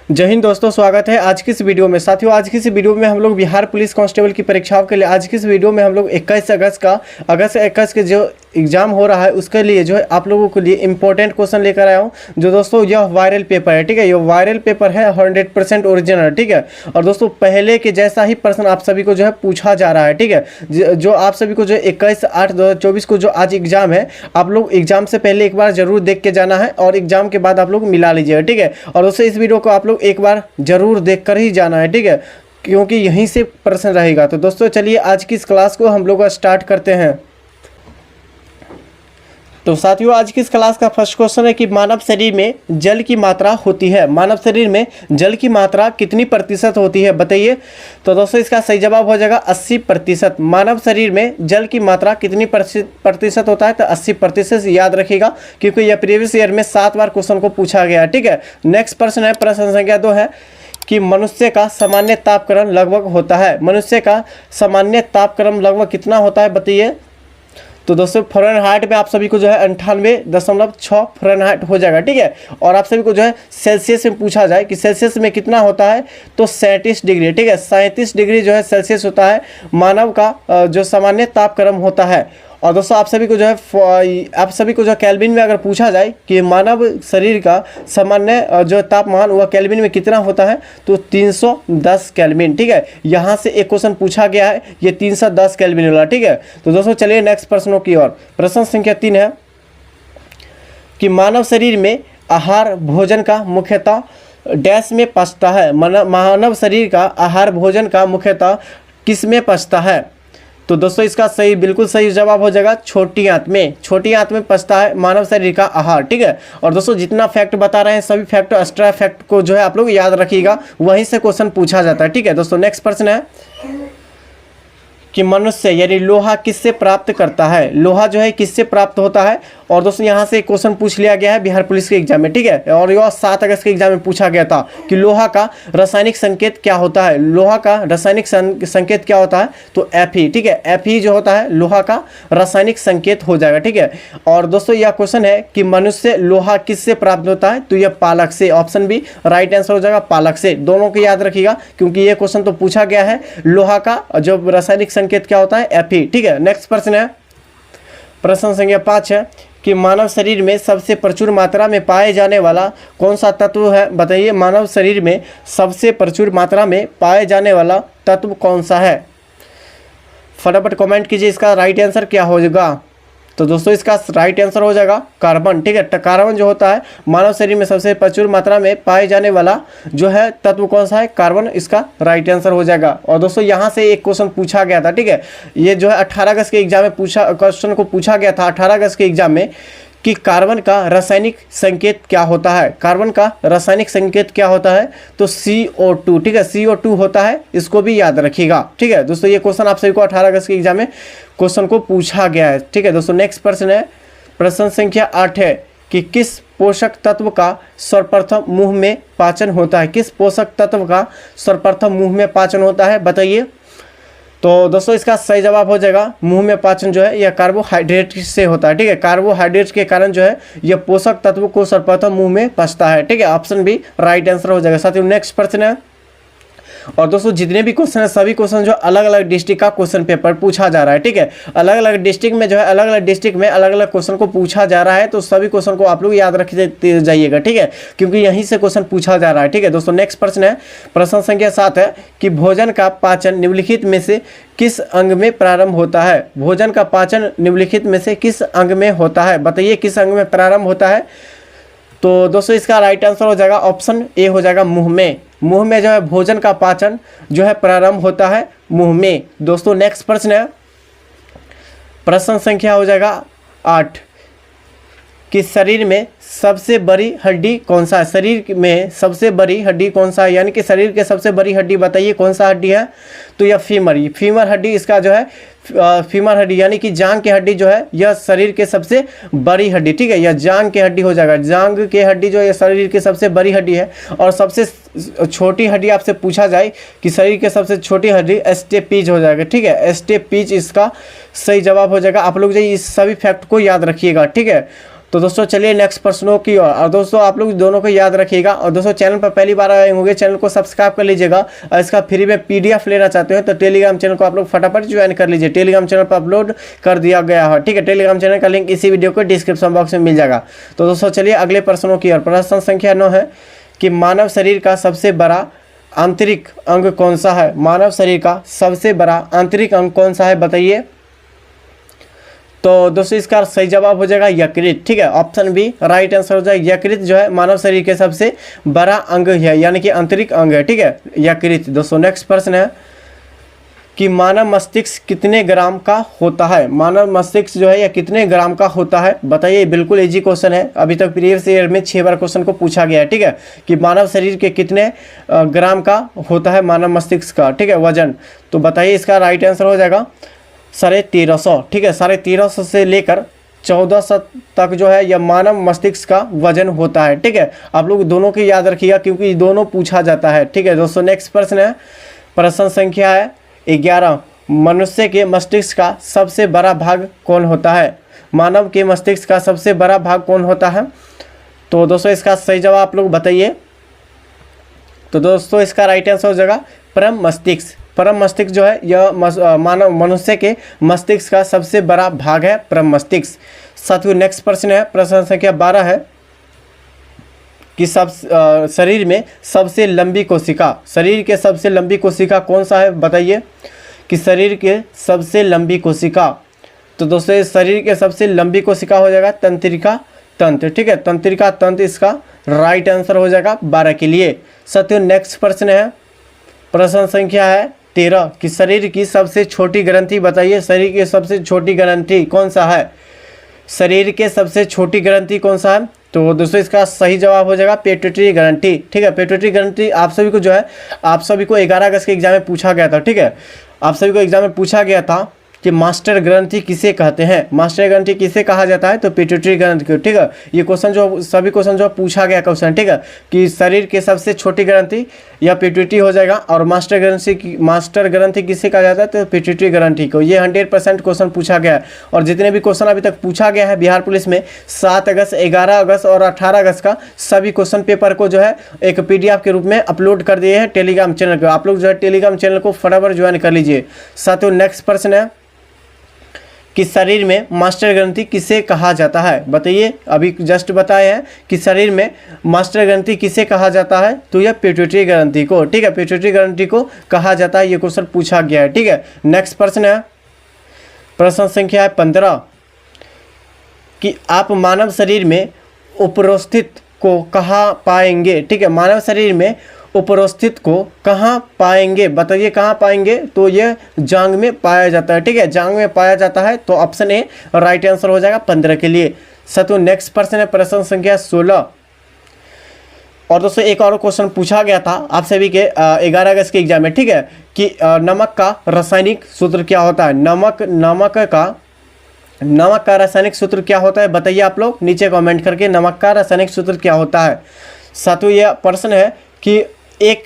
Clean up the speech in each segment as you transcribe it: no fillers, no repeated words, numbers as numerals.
जय हिंद दोस्तों, स्वागत है आज की इस वीडियो में। साथियों, आज की इस वीडियो में हम लोग बिहार पुलिस कांस्टेबल की परीक्षाओं के लिए आज की इस वीडियो में हम लोग 21 अगस्त के जो एग्जाम हो रहा है उसके लिए जो है आप लोगों के लिए इंपॉर्टेंट क्वेश्चन लेकर आया हूं। जो दोस्तों यह वायरल पेपर है, ठीक है, ये वायरल पेपर है 100% ओरिजिनल, ठीक है। और दोस्तों पहले के जैसा ही प्रश्न आप सभी को जो है पूछा जा रहा है, ठीक है। जो आप सभी को जो 21/8/2024 को जो आज एग्जाम है, आप लोग एग्जाम से पहले एक बार जरूर देख के जाना है और एग्जाम के बाद आप लोग मिला लीजिएगा, ठीक है। और दोस्तों इस वीडियो को आप लोग एक बार जरूर देख कर ही जाना है, ठीक है, क्योंकि यहीं से प्रश्न रहेगा। तो दोस्तों चलिए आज की इस क्लास को हम लोग स्टार्ट करते हैं। तो साथियों आज की इस क्लास का फर्स्ट क्वेश्चन है कि मानव शरीर में जल की मात्रा होती है, मानव शरीर में जल की मात्रा कितनी प्रतिशत होती है बताइए। तो दोस्तों इसका सही जवाब हो जाएगा 80%। मानव शरीर में जल की मात्रा कितनी प्रतिशत होता है, तो 80% याद रखिएगा, क्योंकि यह प्रीवियस ईयर में 7 बार क्वेश्चन को पूछा गया है, ठीक है। नेक्स्ट प्रश्न है, प्रश्न संख्या 2 है कि मनुष्य का सामान्य तापक्रम लगभग होता है, मनुष्य का सामान्य तापक्रम लगभग कितना होता है बताइए। तो दोस्तों फ़ारेनहाइट में आप सभी को जो है 98.6 फ़ारेनहाइट हो जाएगा, ठीक है। और आप सभी को जो है सेल्सियस में पूछा जाए कि सेल्सियस में कितना होता है, तो 37 डिग्री, ठीक है, 37 डिग्री जो है सेल्सियस होता है मानव का जो सामान्य तापक्रम होता है। और दोस्तों आप सभी को जो केल्विन में अगर पूछा जाए कि मानव शरीर का सामान्य जो तापमान वह केल्विन में कितना होता है, तो 310 केल्विन, ठीक है। यहाँ से एक क्वेश्चन पूछा गया है, ये 310 केल्विन वाला, ठीक है। तो दोस्तों चलिए नेक्स्ट प्रश्नों की ओर। प्रश्न संख्या 3 है कि मानव शरीर में आहार भोजन का मुख्यतः डैश में पचता है, मानव शरीर का आहार भोजन का मुख्यतः किस में पचता है। तो दोस्तों इसका सही बिल्कुल सही जवाब हो जाएगा छोटी आंत में, छोटी आंत में पचता है मानव शरीर का आहार, ठीक है। और दोस्तों जितना फैक्ट बता रहे हैं सभी फैक्ट एक्स्ट्रा फैक्ट को जो है आप लोग याद रखिएगा, वहीं से क्वेश्चन पूछा जाता है, ठीक है। दोस्तों नेक्स्ट प्रश्न है कि मनुष्य यानी लोहा किससे प्राप्त करता है, लोहा जो है किससे प्राप्त होता है। और दोस्तों यहाँ से एक क्वेश्चन पूछ लिया गया है बिहार पुलिस के एग्जाम में, ठीक है। और यह 7 अगस्त के एग्जाम में पूछा गया था कि लोहा का रासायनिक संकेत क्या होता है, लोहा का रासायनिक संकेत क्या होता है, तो Fe, ठीक है। Fe जो होता है लोहा का रासायनिक संकेत हो जाएगा, ठीक है। और दोस्तों यह क्वेश्चन है कि मनुष्य लोहा किससे प्राप्त होता है, तो यह पालक से, ऑप्शन बी राइट आंसर हो जाएगा, पालक से। दोनों को याद रखिएगा क्योंकि यह क्वेश्चन तो पूछा गया है, लोहा का जो रासायनिक संकेत क्या होता है, Fe, ठीक है। नेक्स्ट प्रश्न है, प्रश्न संख्या 5 है कि मानव शरीर में सबसे प्रचुर मात्रा में पाए जाने वाला कौन सा तत्व है बताइए। मानव शरीर में सबसे प्रचुर मात्रा में पाए जाने वाला तत्व कौन सा है, फटाफट कमेंट कीजिए इसका राइट आंसर क्या हो जाएगा। तो दोस्तों इसका राइट आंसर हो जाएगा कार्बन, ठीक है। कार्बन जो होता है मानव शरीर में सबसे प्रचुर मात्रा में पाए जाने वाला जो है तत्व कौन सा है, कार्बन, इसका राइट आंसर हो जाएगा। और दोस्तों यहाँ से एक क्वेश्चन पूछा गया था, ठीक है, ये जो है 18 अगस्त के एग्जाम में क्वेश्चन को पूछा गया था 18 अगस्त के एग्जाम में कि कार्बन का रासायनिक संकेत क्या होता है, कार्बन का रासायनिक संकेत क्या होता है, तो CO2, ठीक है, CO2 होता है, इसको भी याद रखिएगा, ठीक है। दोस्तों ये क्वेश्चन आप सभी को 18 अगस्त के एग्जाम में क्वेश्चन को पूछा गया है, ठीक है। दोस्तों नेक्स्ट प्रश्न है, प्रश्न संख्या 8 है कि किस पोषक तत्व का सर्वप्रथम मुंह में पाचन होता है, किस पोषक तत्व का सर्वप्रथम मुंह में पाचन होता है बताइए। तो दोस्तों इसका सही जवाब हो जाएगा मुंह में पाचन जो है यह कार्बोहाइड्रेट से होता है, ठीक है। कार्बोहाइड्रेट के कारण जो है यह पोषक तत्व को सर्वप्रथम मुंह में पचता है, ठीक है, ऑप्शन बी राइट आंसर हो जाएगा। साथियों नेक्स्ट प्रश्न है, और दोस्तों जितने भी क्वेश्चन है सभी क्वेश्चन जो अलग अलग डिस्ट्रिक्ट का क्वेश्चन पेपर पूछा जा रहा है, ठीक है। अलग अलग डिस्ट्रिक्ट में जो है अलग अलग डिस्ट्रिक्ट में अलग अलग क्वेश्चन को पूछा जा रहा है, तो सभी क्वेश्चन को आप लोग याद रखते जाइएगा, ठीक है, क्योंकि यहीं से क्वेश्चन पूछा जा रहा है, ठीक है। दोस्तों नेक्स्ट प्रश्न है, प्रश्न संख्या 7 है कि भोजन का पाचन निम्नलिखित में से किस अंग में प्रारंभ होता है, भोजन का पाचन निम्नलिखित में से किस अंग में होता है बताइए, किस अंग में प्रारंभ होता है। तो दोस्तों इसका राइट आंसर हो जाएगा ऑप्शन ए हो जाएगा मुंह में, मुंह में जो है भोजन का पाचन जो है प्रारंभ होता है मुंह में। दोस्तों नेक्स्ट प्रश्न है, प्रश्न संख्या हो जाएगा 8 कि शरीर में सबसे बड़ी हड्डी कौन सा है, शरीर में सबसे बड़ी हड्डी कौन सा है, यानी कि शरीर के सबसे बड़ी हड्डी बताइए कौन सा हड्डी है, तो यह फीमर हड्डी, इसका जो है फीमर हड्डी यानी कि जांग की हड्डी जो है यह शरीर के सबसे बड़ी हड्डी, ठीक है, यह जांग की हड्डी हो जाएगा। जांग की हड्डी जो है शरीर की सबसे बड़ी हड्डी है। और सबसे छोटी हड्डी आपसे पूछा जाए कि शरीर के सबसे छोटी हड्डी स्टेपीज हो जाएगा, ठीक है, स्टेपीज इसका सही जवाब हो जाएगा। आप लोग जो इस सभी फैक्ट को याद रखिएगा, ठीक है। तो दोस्तों चलिए नेक्स्ट प्रश्नों की ओर। और दोस्तों आप लोग दोनों को याद रखिएगा। और दोस्तों चैनल पर पहली बार आए होंगे, चैनल को सब्सक्राइब कर लीजिएगा। और इसका फ्री में PDF लेना चाहते हैं तो टेलीग्राम चैनल को आप लोग फटाफट ज्वाइन कर लीजिए। टेलीग्राम चैनल पर अपलोड कर दिया गया है, ठीक है। टेलीग्राम चैनल का लिंक इसी वीडियो को डिस्क्रिप्शन बॉक्स में मिल जाएगा। तो दोस्तों चलिए अगले प्रश्नों की ओर। प्रश्न संख्या 9 है कि मानव शरीर का सबसे बड़ा आंतरिक अंग कौन सा है? मानव शरीर का सबसे बड़ा आंतरिक अंग कौन सा है बताइए। तो दोस्तों इसका सही जवाब हो जाएगा यकृत, ठीक है। ऑप्शन बी राइट आंसर हो जाएगा। यकृत जो है मानव शरीर के सबसे बड़ा अंग है, यानी कि आंतरिक अंग है, ठीक है, यकृत। दोस्तों नेक्स्ट प्रश्न है कि मानव मस्तिष्क कितने ग्राम का होता है? मानव मस्तिष्क जो है यह कितने ग्राम का होता है बताइए। बिल्कुल इजी क्वेश्चन है, अभी तक प्रीवियस ईयर में 6 बार क्वेश्चन को पूछा गया है, ठीक है, कि मानव शरीर के कितने ग्राम का होता है मानव मस्तिष्क का, ठीक है, वजन। तो बताइए इसका राइट आंसर हो जाएगा 1350, ठीक है। 1350 से लेकर 1400 तक जो है यह मानव मस्तिष्क का वजन होता है, ठीक है। आप लोग दोनों की याद रखिएगा क्योंकि दोनों पूछा जाता है, ठीक है। दोस्तों नेक्स्ट प्रश्न है, प्रश्न संख्या है 11। मनुष्य के मस्तिष्क का सबसे बड़ा भाग कौन होता है? मानव के मस्तिष्क का सबसे बड़ा भाग कौन होता है? तो दोस्तों इसका सही जवाब आप लोग बताइए। तो दोस्तों इसका राइट आंसर हो जाएगा परम मस्तिष्क। परम मस्तिष्क जो है यह मानव मनुष्य के मस्तिष्क का सबसे बड़ा भाग है, परम मस्तिष्क। साथियों नेक्स्ट प्रश्न है, प्रश्न संख्या 12 है कि शरीर में सबसे लंबी कोशिका, शरीर के सबसे लंबी कोशिका कौन सा है बताइए कि शरीर के सबसे लंबी कोशिका। तो दोस्तों शरीर के सबसे लंबी कोशिका हो जाएगा तंत्रिका तंत्र, ठीक है, तंत्रिका तंत्र इसका राइट आंसर हो जाएगा 12 के लिए। साथियों नेक्स्ट प्रश्न है, प्रश्न संख्या है 13 कि शरीर की सबसे छोटी ग्रंथि बताइए। शरीर की सबसे छोटी ग्रंथि कौन सा है? शरीर के सबसे छोटी ग्रंथि कौन सा है? तो दोस्तों इसका सही जवाब हो जाएगा पिट्यूटरी ग्रंथि, ठीक है। पिट्यूटरी ग्रंथि आप सभी को जो है, आप सभी को 11 अगस्त के एग्जाम में पूछा गया था, ठीक है। आप सभी को एग्जाम में पूछा गया था कि मास्टर ग्रंथि किसे कहते हैं? मास्टर ग्रंथि किसे कहा जाता है? तो पिट्यूटरी ग्रंथि को, ठीक है। ये क्वेश्चन जो सभी क्वेश्चन जो पूछा गया क्वेश्चन, ठीक है, कि शरीर के सबसे छोटी ग्रंथि या पिट्यूटरी हो जाएगा। और मास्टर ग्रंथि किसे कहा जाता है? तो पिट्यूटरी ग्रंथि को। ये 100% क्वेश्चन पूछा गया है। और जितने भी क्वेश्चन अभी तक पूछा गया है बिहार पुलिस में 7 अगस्त, 11 अगस्त और 18 अगस्त का, सभी क्वेश्चन पेपर को जो है एक PDF के रूप में अपलोड कर दिए हैं टेलीग्राम चैनल को। आप लोग जो है टेलीग्राम चैनल को फटाफट ज्वाइन कर लीजिए। साथियों नेक्स्ट प्रश्न है कि शरीर में मास्टर ग्रंथि किसे कहा जाता है बताइए। अभी जस्ट बताए हैं कि शरीर में मास्टर ग्रंथि किसे कहा जाता है, तो यह पिट्यूटरी ग्रंथि को, ठीक है, पिट्यूटरी ग्रंथि को कहा जाता है। ये क्वेश्चन पूछा गया है, ठीक है। नेक्स्ट प्रश्न है, प्रश्न संख्या है 15 कि आप मानव शरीर में उपरोस्थित को कहाँ पाएंगे, ठीक है। मानव शरीर में उपरोस्थित को कहाँ पाएंगे बताइए, कहाँ पाएंगे? तो ये जांग में पाया जाता है, ठीक है, जांग में पाया जाता है। तो ऑप्शन ए राइट आंसर हो जाएगा 15 के लिए। साथियों नेक्स्ट प्रश्न है, प्रश्न संख्या 16। और दोस्तों एक और क्वेश्चन पूछा गया था आप सभी के 11 अगस्त के एग्जाम में, ठीक है, कि नमक का रासायनिक सूत्र क्या होता है? नमक का रासायनिक सूत्र क्या होता है बताइए आप लोग नीचे कमेंट करके, नमक का रासायनिक सूत्र क्या होता है। साथियों यह प्रश्न है कि एक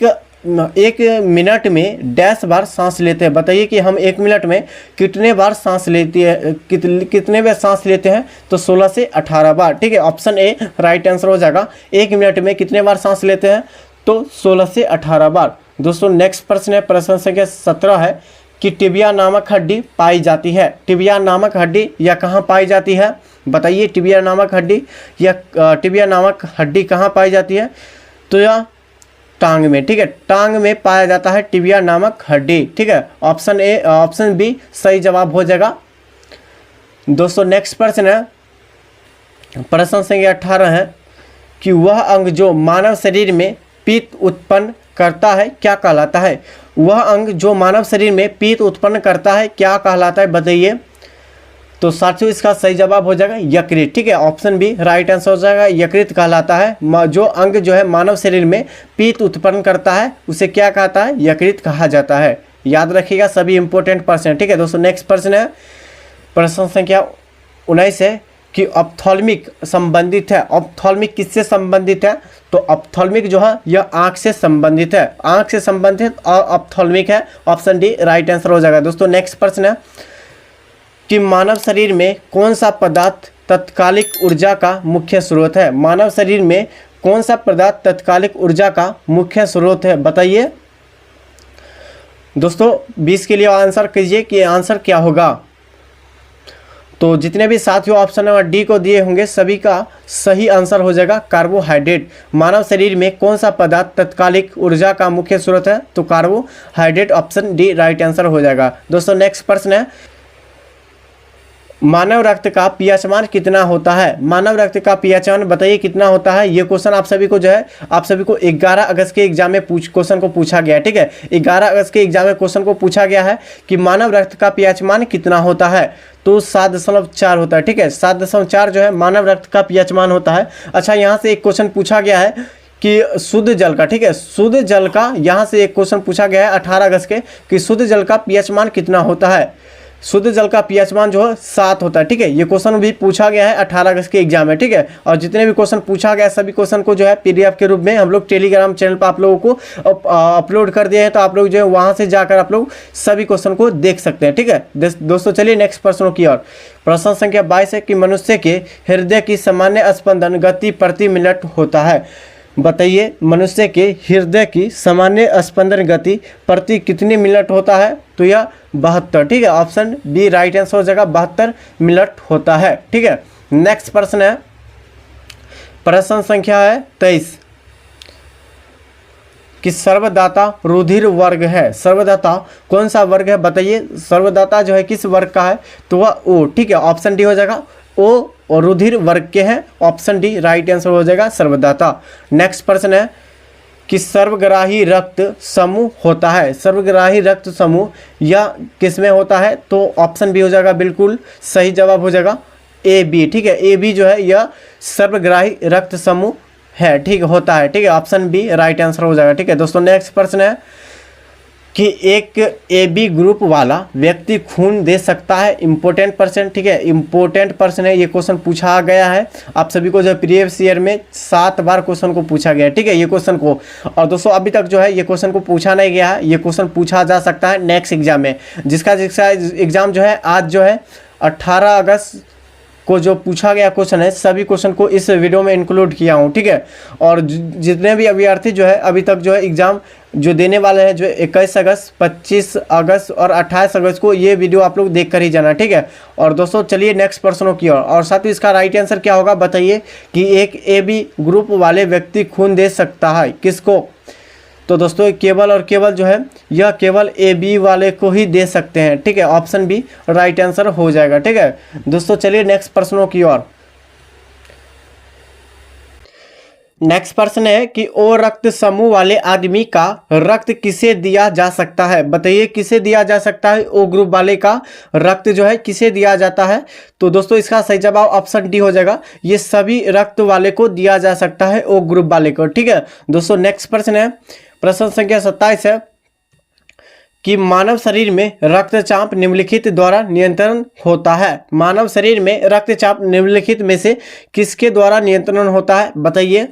मिनट में डैश बार सांस लेते हैं बताइए कि हम 1 मिनट में कितने बार सांस लेते हैं, कितने बार सांस लेते हैं? तो 16 से 18 बार, ठीक है। ऑप्शन ए राइट आंसर हो जाएगा। 1 मिनट में कितने बार सांस लेते हैं? तो 16 से 18 बार। दोस्तों नेक्स्ट प्रश्न है, प्रश्न संख्या 17 है कि टिबिया नामक हड्डी पाई जाती है। टिबिया नामक हड्डी या कहाँ पाई जाती है बताइए। टिबिया नामक हड्डी या टिबिया नामक हड्डी कहाँ पाई जाती है? तो यह टांग में, ठीक है, टांग में पाया जाता है टिबिया नामक हड्डी, ठीक है। ऑप्शन बी सही जवाब हो जाएगा। दोस्तों नेक्स्ट प्रश्न है, प्रश्न संख्या 18 है कि वह अंग जो मानव शरीर में पित्त उत्पन्न करता है क्या कहलाता है? वह अंग जो मानव शरीर में पित्त उत्पन्न करता है क्या कहलाता है बताइए। तो साथियों इसका सही जवाब हो जाएगा यकृत, ठीक है। ऑप्शन बी राइट आंसर हो जाएगा, यकृत कहलाता है। जो अंग जो है मानव शरीर में पित्त उत्पन्न करता है उसे क्या कहता है? यकृत कहा जाता है। याद रखिएगा सभी इंपॉर्टेंट प्रश्न, ठीक है। दोस्तों नेक्स्ट प्रश्न है, प्रश्न संख्या 19 है कि ऑप्थेल्मिक संबंधित है। ऑप्थेल्मिक किससे संबंधित है? तो ऑप्थेल्मिक जो है यह आंख से संबंधित है, आंख से संबंधित और ऑप्थेल्मिक है। ऑप्शन डी राइट आंसर हो जाएगा। दोस्तों नेक्स्ट प्रश्न है कि मानव शरीर में कौन सा पदार्थ तत्कालिक ऊर्जा का मुख्य स्रोत है? मानव शरीर में कौन सा पदार्थ तत्कालिक ऊर्जा का मुख्य स्रोत है? बताइए दोस्तों। 20 के लिए आंसर कीजिए कि आंसर क्या होगा। तो जितने भी साथियों ऑप्शन नंबर डी को दिए होंगे सभी का सही आंसर हो जाएगा कार्बोहाइड्रेट। मानव शरीर में कौन सा पदार्थ तत्कालिक ऊर्जा का मुख्य स्रोत है? तो carbohydrate, option D right answer हो जाएगा। दोस्तों नेक्स्ट प्रश्न है, मानव रक्त का पीएच मान कितना होता है? मानव रक्त का पीएच मान बताइए कितना होता है? ये क्वेश्चन आप सभी को जो है आप सभी को 11 अगस्त के एग्जाम में क्वेश्चन को पूछा गया है। ठीक है, 11 अगस्त के एग्जाम में क्वेश्चन को पूछा गया है कि मानव रक्त का पीएच मान कितना होता है? तो 7.4 होता है। ठीक है, 7.4 जो है मानव रक्त का पीएच मान होता है। अच्छा, यहाँ से एक क्वेश्चन पूछा गया है कि शुद्ध जल का, ठीक है, शुद्ध जल का यहाँ से एक क्वेश्चन पूछा गया है 18 अगस्त के कि शुद्ध जल का पीएच मान कितना होता है? शुद्ध जल का पीएच मान जो है 7 होता है। ठीक है, ये क्वेश्चन भी पूछा गया है 18 अगस्त के एग्जाम में। ठीक है, और जितने भी क्वेश्चन पूछा गया सभी क्वेश्चन को जो है पीडीएफ के रूप में हम लोग टेलीग्राम चैनल पर आप लोगों को अपलोड कर दिए हैं, तो आप लोग जो है वहां से जाकर आप लोग सभी क्वेश्चन को देख सकते हैं। ठीक है दोस्तों, चलिए नेक्स्ट प्रश्नों की ओर। प्रश्न संख्या 22 है कि मनुष्य के हृदय की सामान्य स्पंदन गति प्रति मिनट होता है? बताइए मनुष्य के हृदय की सामान्य स्पंदन गति प्रति कितने मिनट होता है? तो यह 72। ठीक है, ऑप्शन बी राइट आंसर हो जाएगा, 72 मिनट होता है। ठीक है, नेक्स्ट प्रश्न है, प्रश्न संख्या है 23 कि सर्वदाता रुधिर वर्ग है। सर्वदाता कौन सा वर्ग है? बताइए सर्वदाता जो है किस वर्ग का है? तो वह ओ। ठीक है, ऑप्शन डी हो जाएगा, ओ और रुधिर वर्ग के हैं, ऑप्शन डी राइट आंसर हो जाएगा सर्वदाता। नेक्स्ट प्रश्न है कि सर्वग्राही रक्त समूह होता है। सर्वग्राही रक्त समूह यह किसमें होता है? तो ऑप्शन बी हो जाएगा, बिल्कुल सही जवाब हो जाएगा ए बी। ठीक है, ए बी जो है यह सर्वग्राही रक्त समूह है, ठीक होता है। ठीक है, ऑप्शन बी राइट आंसर हो जाएगा। ठीक है दोस्तों, नेक्स्ट प्रश्न है कि एक ए बी ग्रुप वाला व्यक्ति खून दे सकता है? इंपॉर्टेंट पर्सन, ठीक है, इंपॉर्टेंट पर्सन है, ये क्वेश्चन पूछा गया है आप सभी को जो प्रीवियस ईयर में 7 बार क्वेश्चन को पूछा गया है। ठीक है, ये क्वेश्चन को, और दोस्तों अभी तक जो है ये क्वेश्चन को पूछा नहीं गया है, ये क्वेश्चन पूछा जा सकता है नेक्स्ट एग्जाम में, जिसका एग्जाम जो है आज जो है 18 अगस्त को जो पूछा गया क्वेश्चन है सभी क्वेश्चन को इस वीडियो में इंक्लूड किया हूँ। ठीक है, और जितने भी अभ्यर्थी जो है अभी तक जो है एग्जाम जो देने वाले हैं जो 21 अगस्त, 25 अगस्त और 28 अगस्त को, ये वीडियो आप लोग देख कर ही जाना। ठीक है, और दोस्तों चलिए नेक्स्ट प्रश्नों की ओर। और साथ ही इसका राइट आंसर क्या होगा? बताइए कि एक ए बी ग्रुप वाले व्यक्ति खून दे सकता है, किसको? तो दोस्तों केवल और केवल जो है यह केवल ए बी वाले को ही दे सकते हैं। ठीक है, ऑप्शन बी राइट आंसर हो जाएगा। ठीक है दोस्तों, चलिए नेक्स्ट प्रश्नों की ओर। नेक्स्ट प्रश्न है कि ओ रक्त समूह वाले आदमी का रक्त किसे दिया जा सकता है? बताइए किसे दिया जा सकता है? ओ ग्रुप वाले का रक्त जो है किसे दिया जाता है? तो दोस्तों इसका सही जवाब ऑप्शन डी हो जाएगा, ये सभी रक्त वाले को दिया जा सकता है, ओ ग्रुप वाले को। ठीक है दोस्तों, नेक्स्ट प्रश्न है, प्रश्न संख्या 27 है कि मानव शरीर में रक्तचाप निम्नलिखित द्वारा नियंत्रण होता है। मानव शरीर में रक्तचाप निम्नलिखित में से किसके द्वारा नियंत्रण होता है? बताइए।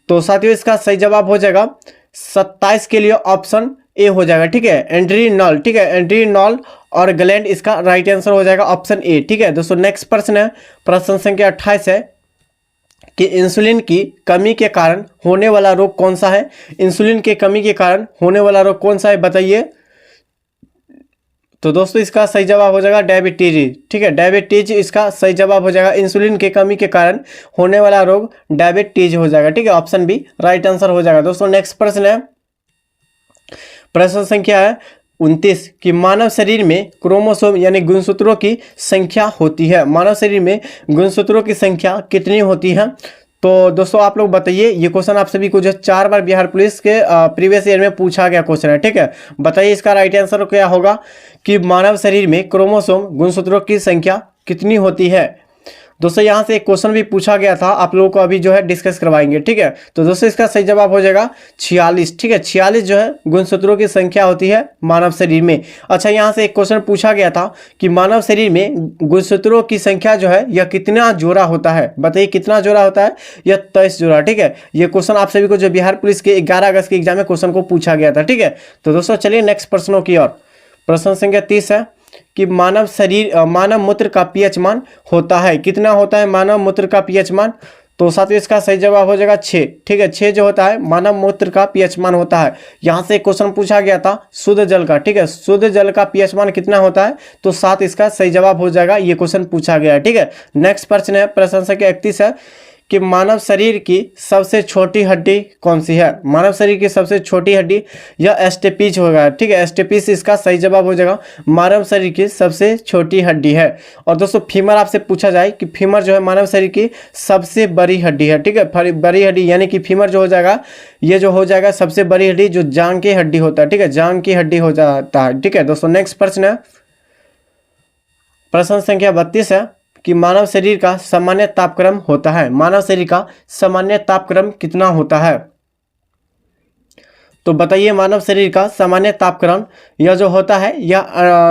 तो साथियों इसका सही जवाब हो जाएगा 27 के लिए ऑप्शन ए हो जाएगा। ठीक है, एड्रीनल। ठीक है, एड्रीनल और ग्लैंड इसका राइट आंसर हो जाएगा, ऑप्शन ए। ठीक है दोस्तों, नेक्स्ट प्रश्न है, प्रश्न संख्या 28 है कि इंसुलिन की कमी के कारण होने वाला रोग कौन सा है? इंसुलिन की कमी के कारण होने वाला रोग कौन सा है? बताइए। तो दोस्तों इसका सही जवाब हो जाएगा डायबिटीज। ठीक है, डायबिटीज इसका सही जवाब हो जाएगा, इंसुलिन की कमी के कारण होने वाला रोग डायबिटीज हो जाएगा। ठीक है, ऑप्शन बी राइट आंसर हो जाएगा। दोस्तों नेक्स्ट प्रश्न है, प्रश्न संख्या है 29 कि मानव शरीर में क्रोमोसोम यानी गुणसूत्रों की संख्या होती है। मानव शरीर में गुणसूत्रों की संख्या कितनी होती है? तो दोस्तों आप लोग बताइए, ये क्वेश्चन आप सभी को जो 4 बार बिहार पुलिस के प्रीवियस ईयर में पूछा गया क्वेश्चन है। ठीक है, बताइए इसका राइट आंसर क्या होगा कि मानव शरीर में क्रोमोसोम गुणसूत्रों की संख्या कितनी होती है? दोस्तों यहाँ से एक क्वेश्चन भी पूछा गया था, आप लोगों को अभी जो है डिस्कस करवाएंगे। ठीक है, तो दोस्तों इसका सही जवाब हो जाएगा 46। ठीक है, 46 जो है गुणसूत्रों की संख्या होती है मानव शरीर में। अच्छा, यहाँ से एक क्वेश्चन पूछा गया था कि मानव शरीर में गुणसूत्रों की संख्या जो है यह कितना जोड़ा होता है? बताइए कितना जोड़ा होता है? यह 23 जोड़ा। ठीक है, ये क्वेश्चन आप सभी को जो बिहार पुलिस के 11 अगस्त के एग्जाम में क्वेश्चन को पूछा गया था। ठीक है, तो दोस्तों चलिए नेक्स्ट प्रश्नों की ओर। प्रश्न संख्या 30 है कि मानव मूत्र का पीएच मान होता है, कितना होता है मानव मूत्र का पीएच मान? तो साथियों इसका सही जवाब हो जाएगा 6। ठीक है, 6 जो होता है मानव मूत्र का पीएच मान होता है। यहाँ से एक क्वेश्चन पूछा गया था शुद्ध जल का। ठीक है, शुद्ध जल का पीएच मान कितना होता है? तो 7 इसका सही जवाब हो जाएगा, ये क्वेश्चन पूछा गया है। ठीक है, नेक्स्ट प्रश्न है, प्रश्न संख्या 31 है कि मानव शरीर की सबसे छोटी हड्डी कौन सी है? मानव शरीर की सबसे छोटी हड्डी यह एस्टेपिज होगा। ठीक है, एस्टेपिज इसका सही जवाब हो जाएगा, मानव शरीर की सबसे छोटी हड्डी है। और दोस्तों फीमर आपसे पूछा जाए कि फीमर जो है मानव शरीर की सबसे बड़ी हड्डी है। ठीक है, बड़ी हड्डी यानी कि फीमर जो हो जाएगा, ये जो हो जाएगा सबसे बड़ी हड्डी जो जांग की हड्डी होता है। ठीक है, जांग की हड्डी हो जाता है। ठीक है दोस्तों, नेक्स्ट प्रश्न है, प्रश्न संख्या 32 है कि मानव शरीर का सामान्य तापक्रम होता है। मानव शरीर का सामान्य तापक्रम कितना होता है? तो बताइए, मानव शरीर का सामान्य तापक्रम यह जो होता है यह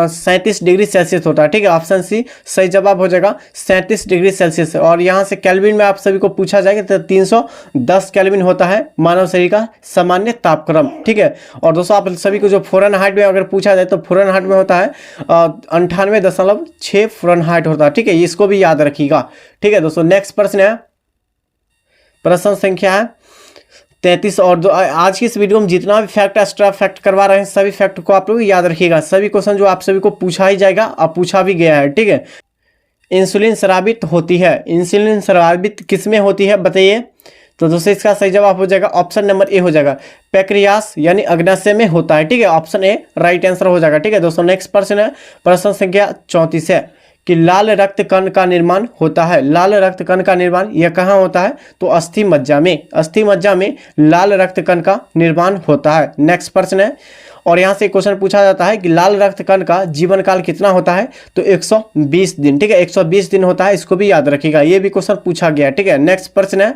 37 डिग्री सेल्सियस होता है। ठीक है, ऑप्शन सी सही जवाब हो जाएगा, 37 डिग्री सेल्सियस। और यहाँ से केल्विन में आप सभी को पूछा जाएगा तो 310 केल्विन होता है मानव शरीर का सामान्य तापक्रम। ठीक है, और दोस्तों आप सभी को जो फ़ारेनहाइट में अगर पूछा जाए तो फ़ारेनहाइट में होता है 98.6 फ़ारेनहाइट होता है। ठीक है, इसको भी याद रखिएगा। ठीक है दोस्तों, नेक्स्ट प्रश्न है, प्रश्न संख्या है 33। और आज की इस वीडियो में जितना भी फैक्ट एक्स्ट्रा फैक्ट करवा रहे हैं सभी फैक्ट को आप लोग याद रखिएगा। सभी क्वेश्चन जो आप सभी को पूछा ही जाएगा और पूछा भी गया है। ठीक है, इंसुलिन स्रावित होती है, इंसुलिन स्रावित किसमें होती है बताइए? तो दोस्तों इसका सही जवाब हो जाएगा ऑप्शन नंबर ए हो जाएगा, पैक्रियास यानी अग्नाशय में होता है। ठीक है, ऑप्शन ए राइट आंसर हो जाएगा। ठीक है दोस्तों, नेक्स्ट प्रश्न है, प्रश्न संख्या 34 है कि लाल रक्त कण का निर्माण होता है। लाल रक्त कण का निर्माण यह कहाँ होता है? तो अस्थि मज्जा में, अस्थि मज्जा में लाल रक्त कण का निर्माण होता है। नेक्स्ट प्रश्न है, और यहाँ से क्वेश्चन पूछा जाता है कि लाल रक्त कण का जीवन काल कितना होता है? तो 120 दिन। ठीक है, 120 दिन होता है, इसको भी याद रखिएगा, ये भी क्वेश्चन पूछा गया है। ठीक है, नेक्स्ट प्रश्न है,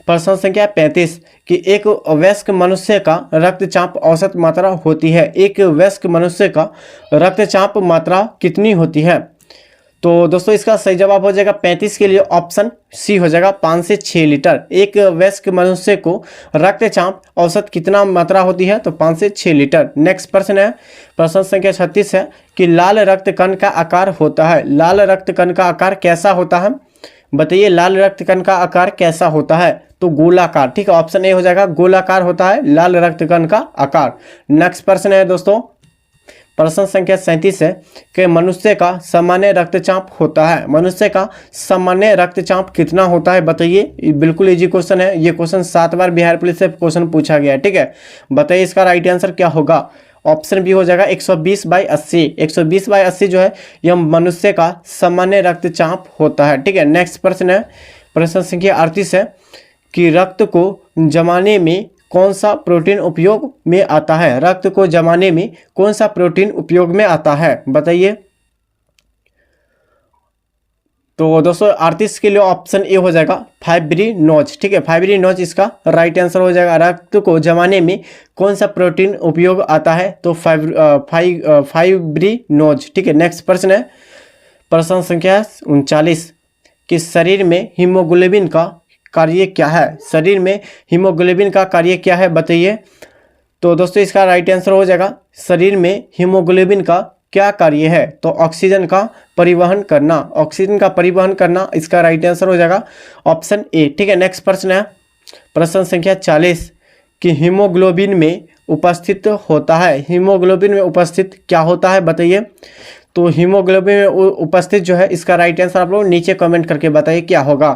प्रश्न संख्या 35 कि एक वयस्क मनुष्य का रक्तचाप औसत मात्रा होती है। एक वयस्क मनुष्य का रक्तचाप मात्रा कितनी होती है? तो दोस्तों इसका सही जवाब हो जाएगा 35 के लिए ऑप्शन सी हो जाएगा, 5 से 6 लीटर। एक वयस्क मनुष्य को रक्तचाप औसत कितना मात्रा होती है? तो 5 से 6 लीटर। नेक्स्ट प्रश्न है, प्रश्न संख्या 36 है कि लाल रक्त कण का आकार होता है। लाल रक्त कण का आकार कैसा होता है बताइए? लाल रक्त कण का आकार कैसा होता है? तो गोलाकार। ठीक है, ऑप्शन ए हो जाएगा, गोलाकार होता है लाल रक्त कण का आकार। नेक्स्ट प्रश्न है दोस्तों, प्रश्न संख्या 37 है कि मनुष्य का सामान्य रक्तचाप होता है। मनुष्य का सामान्य रक्तचाप कितना होता है बताइए? बिल्कुल इजी क्वेश्चन है, ये क्वेश्चन 7 बार बिहार पुलिस से क्वेश्चन पूछा गया है। ठीक है, बताइए इसका राइट आंसर क्या होगा? ऑप्शन बी हो जाएगा 120/80। 120/80 जो है यह मनुष्य का सामान्य रक्तचाप होता है। ठीक है, नेक्स्ट प्रश्न है, प्रश्न संख्या 38 है कि रक्त को जमाने में कौन सा प्रोटीन उपयोग में आता है? रक्त को जमाने में कौन सा प्रोटीन उपयोग में आता है बताइए? तो दोस्तों 38 के लिए ऑप्शन ए हो जाएगा, फाइब्रिनोज। ठीक है, फाइब्रिनोज इसका राइट आंसर हो जाएगा। रक्त को जमाने में कौन सा प्रोटीन उपयोग आता है? तो फाइब्रिनोज। ठीक है, नेक्स्ट प्रश्न है, प्रश्न संख्या 39 कि शरीर में हीमोग्लोबिन का कार्य क्या है? शरीर में हीमोग्लोबिन का कार्य क्या है बताइए? तो दोस्तों इसका राइट आंसर हो जाएगा, शरीर में हीमोग्लोबिन का क्या कार्य है? तो ऑक्सीजन का परिवहन करना। ऑक्सीजन का परिवहन करना इसका राइट आंसर हो जाएगा, ऑप्शन ए। ठीक है, नेक्स्ट प्रश्न है, प्रश्न संख्या 40 कि हीमोग्लोबिन में उपस्थित होता है। हीमोग्लोबिन में उपस्थित क्या होता है बताइए? तो हीमोग्लोबिन में उपस्थित जो है इसका राइट आंसर आप लोग नीचे कमेंट करके बताइए क्या होगा।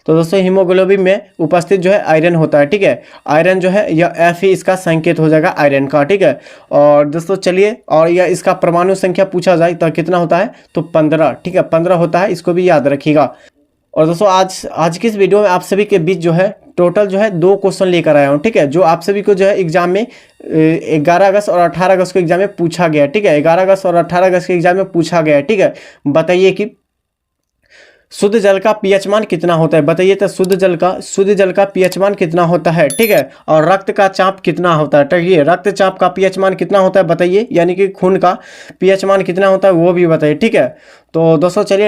तो दोस्तों हीमोग्लोबिन में उपस्थित जो है आयरन होता है। ठीक है, आयरन जो है यह एफ ही इसका संकेत हो जाएगा आयरन का। ठीक है, और दोस्तों चलिए, और यह इसका परमाणु संख्या पूछा जाए तो कितना होता है? तो 15। ठीक है, 15 होता है, इसको भी याद रखिएगा। और दोस्तों आज की इस वीडियो में आप सभी के बीच जो है टोटल जो है 2 क्वेश्चन लेकर आया हूँ। ठीक है, जो आप सभी को जो है एग्जाम में 11 अगस्त और 18 अगस्त को एग्जाम में पूछा गया। ठीक है, 11 अगस्त और 18 अगस्त के एग्जाम में पूछा गया। ठीक है, बताइए कि शुद्ध जल का पीएच मान कितना होता है बताइए? तो शुद्ध जल का पीएच मान कितना होता है? ठीक है, और रक्त का चाप कितना होता है? ठीक है, रक्तचाप का पीएच मान कितना होता है बताइए? यानी कि खून का पीएच मान कितना होता है वो भी बताइए। ठीक है, तो दोस्तों चलिए